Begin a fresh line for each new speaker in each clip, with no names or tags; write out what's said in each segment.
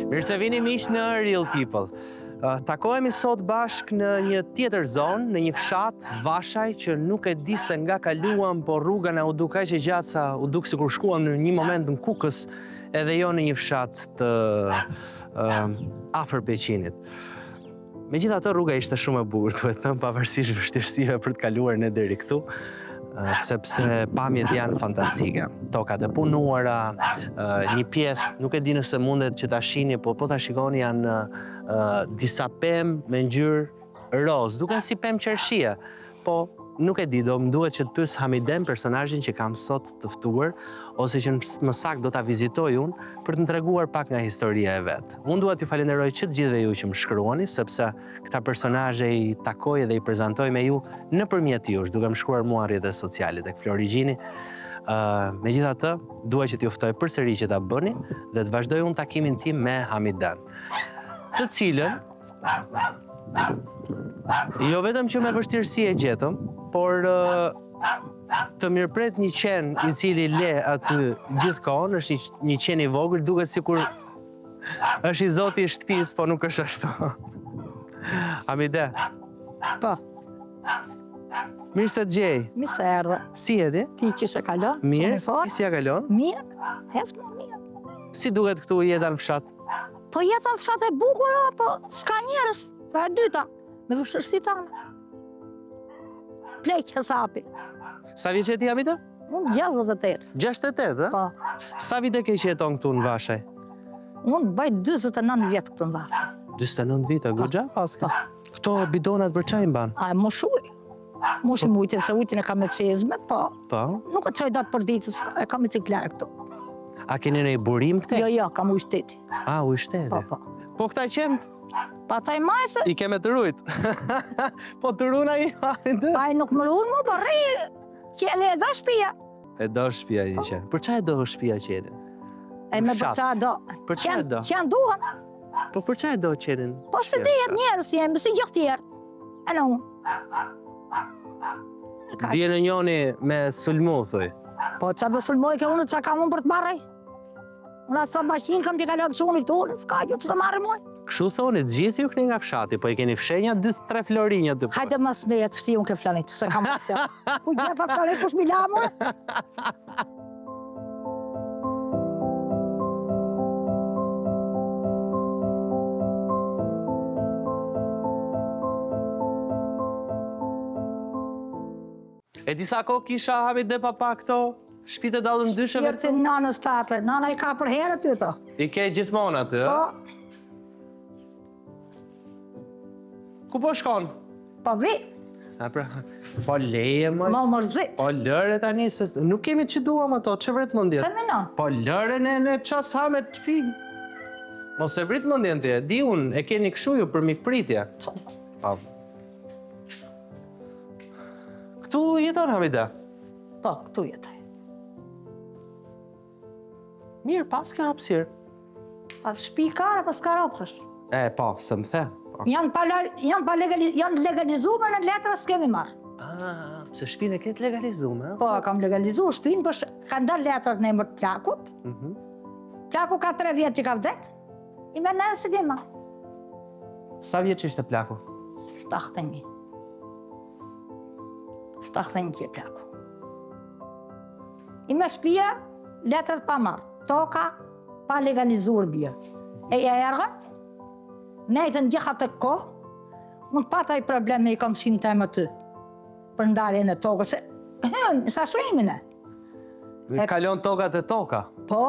Mirë se vini miq në Real People. Takohemi sot bashk në një tjetër zonë, në një fshat, Vashaj, që nuk e di se nga kaluam, por rruga na u duk aq e gjatë sa u duk sikur shkuam në një moment në Kukës, edhe jo në një fshat të afër Peqinit. Megjithatë, rruga ishte shumë e bukur, duhet thënë, pavarësisht vështirësive për të kaluar ne deri këtu. Sepse pamjet janë fantastike. Tokat e punuara, një pjesë, nuk e di nëse mundet që ta shihni, po ta shikoni janë disa pemë me ngjyrë roz, duken si pemë qershie, po nuk e di, do më duhet që të pyes Hamiden, personazhin që kam sot të ftuar, ose që më saktë do ta vizitoj unë për të më treguar pak nga historia e vet. Unë dua t'ju falenderoj që të gjithëve ju që më shkruani, sepse këta personazhe i takoj dhe i prezantoj me ju nëpërmjet jush, duke më shkruar mua rrjetet sociale tek Florigjini. Megjithatë, dua që t'ju ftoj përsëri që ta bëni dhe të vazhdoj unë takimin tim me Hamiden, të cilën jo vetëm që me vështirësi e gjetëm, por të mirëpret një qen i cili le aty gjithkohon, është një qen i vogël, duket sikur është i zoti i shtëpisë, po nuk është ashtu. Hamide.
Po.
Mirë se të gjej.
Mirë se erdhe.
Si je ti?
Ti që se kalon?
Mirë. Ti si ja kalon?
Mirë. Hes më mirë.
Si duket këtu jeta në fshat?
Po jeta në fshat e bukur, po s'ka njerëz. Pra e dyta, me vështirësi tona. Pleq hesapi.
Sa vjeç je ti, Hamide?
Unë 68.
68, ë?
Po.
Sa vite ke që jeton këtu në Vashaj?
Unë bëj 49 vjetë këtu në Vashaj.
49 vite, goxha paske. Këto bidonat për çaj mban?
A e moshuj. Moshim ujtin, se ujtin e kam me qezme, po.
Po.
Nuk e çoj datë për ditës, e kam me ciklar këtu.
A keni në i burim këte?
Jo, kam ujë shteti.
A, ujë shteti?
Po.
Po këta qemt?
Pa taj majse.
I keme të rujt. Po të runa i Hamide?
Pa i nuk më runë mu, po rri, qeni e do shpia.
E do shpia i qenë. Për qa e do shpia qenin?
E me për qa do.
Për qa e do?
Qenë duhan.
Po për qa e do qenin?
Po se dihet njerës jemë, si gjithë tjerë. E në unë.
Vjene njoni me sulmu, thuj.
Po qa të sulmoj ke unë, qa kam unë për të marrej? Unë atë sa mashinë kam t'i kalon quni këtu, s'ka ju që të marrë muaj.
Kështu thoni, gjithë ju këni nga fshati, po i keni fshenja 2-3 florinja të për.
Hajde mas me jetë shti unë ke flanit, se kam të fjallë. Ku jetë a flanit, kush mi la muaj?
E disa ko kisha Hamide dhe papa këto shpite dalën dysheve?
Jërë të nanës tate, nana i ka për herë ty to.
I ke gjithmonë aty, ë?
Po.
Ku po shkon?
Po vi.
Po leje, moj.
Ma mërzit.
Po lëre tani, se nuk kemi që duam ato, që vret mëndjet?
Se menon?
Po lëre në qas hame të shpig. Mos e vrit mëndjen të, di unë, e keni këshu ju për mikpritje. Po. Këtu jeton, Hamide?
Po, këtu jetaj.
Mirë, pas ka hapësirë.
Pa shpi kara, pas ka ropësh.
E, po, se më the.
Janë legalizume në letra s'kemi marrë.
Se shpinë e ketë legalizume,
Po, kam legalizu shpinë, për ka ndar letrat në emër plakut. Plaku ka 3 vjetë që ka vdet, i me nërë së gima.
Sa vjetë që ishte plaku?
7.000. 7.000 që plaku. I me shpia, letrat pa marrë. Toka pa legalizuar bjerë. E ergën, nejtën gjitha të kohë, unë pata i probleme i kam shinë të më ty, për ndarje në tokë, se sa shrimin e.
Kalon tokat e toka?
Po,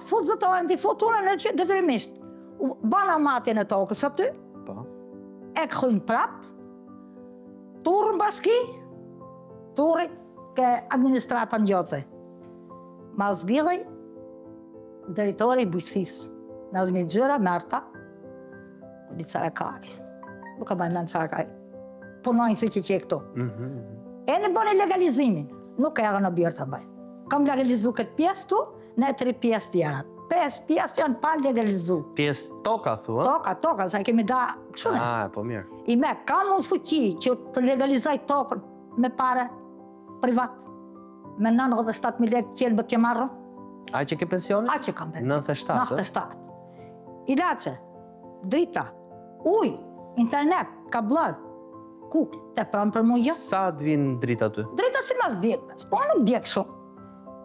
futë zëtojnë, ti futurën e që dëzërimisht. Bana matje në tokës aty, e këhën prap, turën bashki, turën ke administratën gjotëse. Ma zgjidhej, drejtori i bujqësisë, Nazmi Gjëra, Merta, di Carakaj. Nuk ka bajnë në Carakaj. Punojnë si që këtu. E në bëni legalizimin, nuk e erë në bjërë të bajnë. Kam legalizu këtë pjesë tu, ne 3 pjesë tjera. 5 pjesë janë pa legalizu.
Pjesë toka, thua?
Toka, sa kemi da këshune.
Po mirë.
I me, kam unë fuqi që të legalizaj tokën me pare privat. Me 97.000 lekë qenë bë t'je marrë.
A që ke pensione?
A që kam pensione.
97?
97. ilaçe, drita, ujë, internet, kablar. Ku? Te pranë për mua jo.
Sa të vinë drita ty?
Drita si mas djek, s'po nuk djek shumë.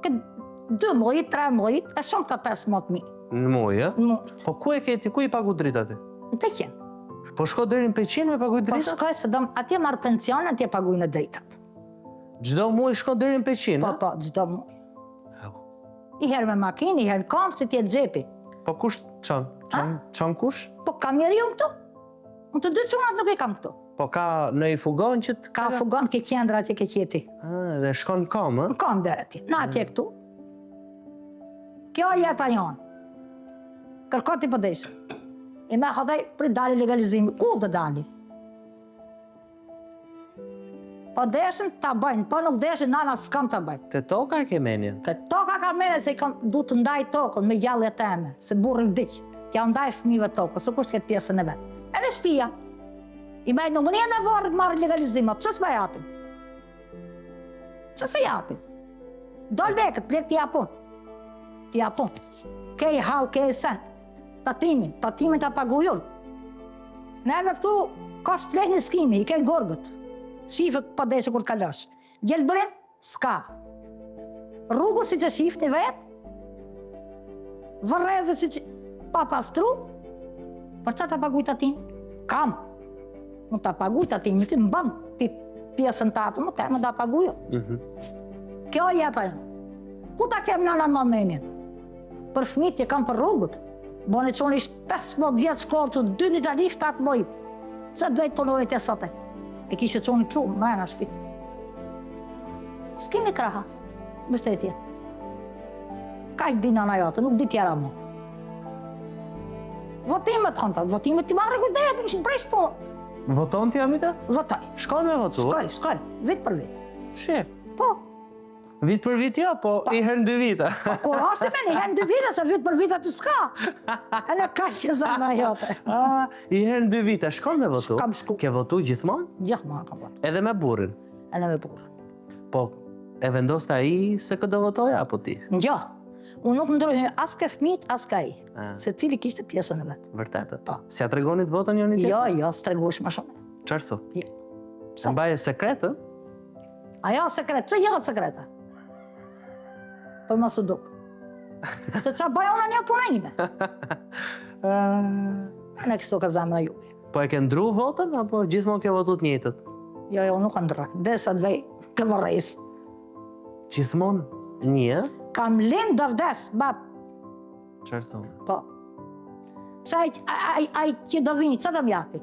Këtë 2 muaj, 3 muaj, e shumë ka 15.000.
Në muaj, ja?
Në muaj.
Po ku e keti, ku i pagu drita ti?
Në Peqin.
Po shko deri në Peqin me paguj
Po
drita?
shkoj se dom, atje marrë pension, atje paguj në dritat.
Çdo muaj shko deri në Peqin,
Po, çdo muaj. I herë me makinë, i herë kam, se tjetë gjepi.
Po kush çon? Çon kush?
Po kam njeri unë këtu. Unë të 2 çunat nuk e kam këtu.
Po ka në i fugon që të...
Ka fugon ke qendra atje ke qeti.
Dhe shkon kam, ë?
Kam dherë atje. Na atje këtu. Kjo jeta jonë. Kërko ti përdeshë. I me hodaj për dali legalizimi. Ku të dali? Po deshën të bëjnë, po nuk deshën nana s'kam të bëjnë.
Te toka ke menjen?
Ke toka ka mene se du të ndaj tokën me gjallë e teme, se burri vdiq. T'ja ndaj fëmive tokën, se kusht këtë pjesën e vetë. E në shpia. I me nuk një në vorë të marrë legalizima, pëse s'ma japin? Pëse se japin? Do lekët, lek t'i japun. T'i japun. Kej halë, kej sen. Tatimin t'a pagujun. Neve këtu, ka shplek një skimi, i kej gorgët. Shifët pa deshe kur t'kalosh. Gjelbërin, s'ka. Rrugë si që shifë një vetë. Vërreze si që pa pastru. Për që t'a paguj tatim? Kam. Më t'a paguj tatim, ti më banë ti pjesën t'atë, më te më t'a paguj. Kjo jeta jo. Ku t'a kem nëna më menin? Për fëmijët që kam për rrugët. Boni qonë ishtë 15 vjetë shkollë të 2 në Itali, 7 mojit. Që dvejtë punojit e sote. E kishë qonë këtu, më e në shpi. S'kemi kraha, bështetje. Ka i dina në jote, nuk di tjera mu. Votimet, hënta, votimet ti marrë kujdejet, më shë prej shponë.
Voton ti, Amita?
Votoj.
Shkon me votu?
Shkoj, vit për vit.
Shep.
Po.
Vit për vit jo, po i herën 2 vita.
Kur është me një herën 2 vita, se vit për vit aty s'ka. E në ka që zana jote.
I herën 2 vita, shkon me votu?
Kam shku.
Ke votu gjithmonë?
Gjithmonë kam votu.
Edhe me burrin?
Edhe me burrin.
Po, e vendos ta i se këtë do votoja, apo ti?
Njo, unë nuk ndrojnë as ke fëmijët, as ka i. Se cili kishte pjesën e vetë.
Vërtetë?
Po.
Si ja tregonit votën njëri tjetrit?
Jo, s'tregush më shumë.
Çfarë thu?
Jo.
Se mbaje sekret, ë?
Ajo sekret, që jo sekreta? Për mos u duk. Se qa bëja unë një punë ime. Në kështu ka zemra ju.
Po e ke ndru votën, apo gjithmonë ke votu të njëjtët?
Jo, nuk ndroj. Desa të vej të vërrejs.
Gjithmonë një?
Kam lind dërdes, bat.
Çfarë thonë?
Po. Pse ai që do vini, që do m'japi?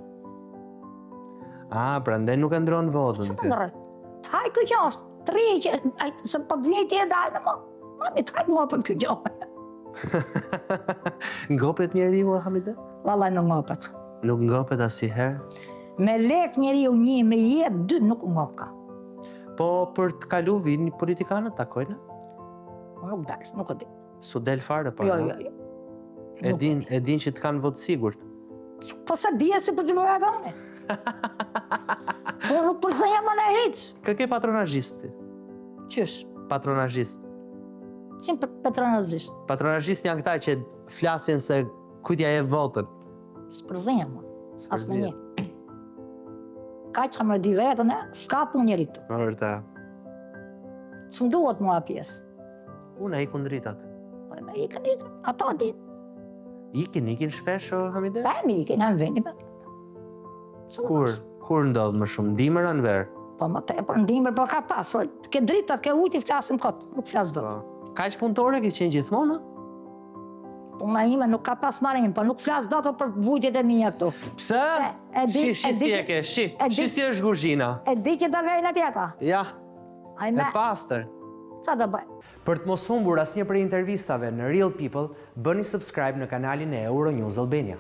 Prandaj nuk e ndron votën
Që
ti.
të ndroj? Haj kjo që është, 3 që, se po të vini ti e dalë në më. Mami, të hajtë mua për kjo gjohë.
Ngopet njeriu, Hamide?
Vallaj nuk ngopet.
Nuk ngopet asnjëherë.
Me lek njeriu 1, me jetë 2 nuk ngop ka.
Po për të kalu vini politikanët takojnë?
Nuk dalë, nuk e di.
Su del fare para.
Jo.
E din që të kanë votë sigurt.
Po sa dhja si për të bëja dhe une. Po nuk përse jam në hiq.
Kë ke patronazhist ti?
Qysh?
Patronazhist.
Qim patronazisht.
Patronazhist janë këta që flasin se kujtja e votën.
S'përzim, as me një. Ka që më di vetën e, s'ka pun njeri këtu.
Më vërta.
Që më duhet mua pjesë.
Unë iku dritat.
Po me ikin, ato di.
Ikin shpesh, o Hamide?
Pa e mi ikin, në veni me.
Kur ndodhë më shumë, dimër anë verë?
Po më tepër ndimër, po ka pas. Ke dritat, ke ujti, flasim këtë, nuk flas do.
Ka që punëtore ke qenë gjithmonë?
Puna ime nuk ka pas marim, po nuk flas do të për vujtjet e mija këtu.
Pse? Shi si e ke, shi si është guzhina.
E di që da vejnë atjeta.
Ja,
e
pastër.
Qa da bëj?
Për të mos humbur asnjë prej intervistave në Real People, bëni subscribe në kanalin e Euronews Albania.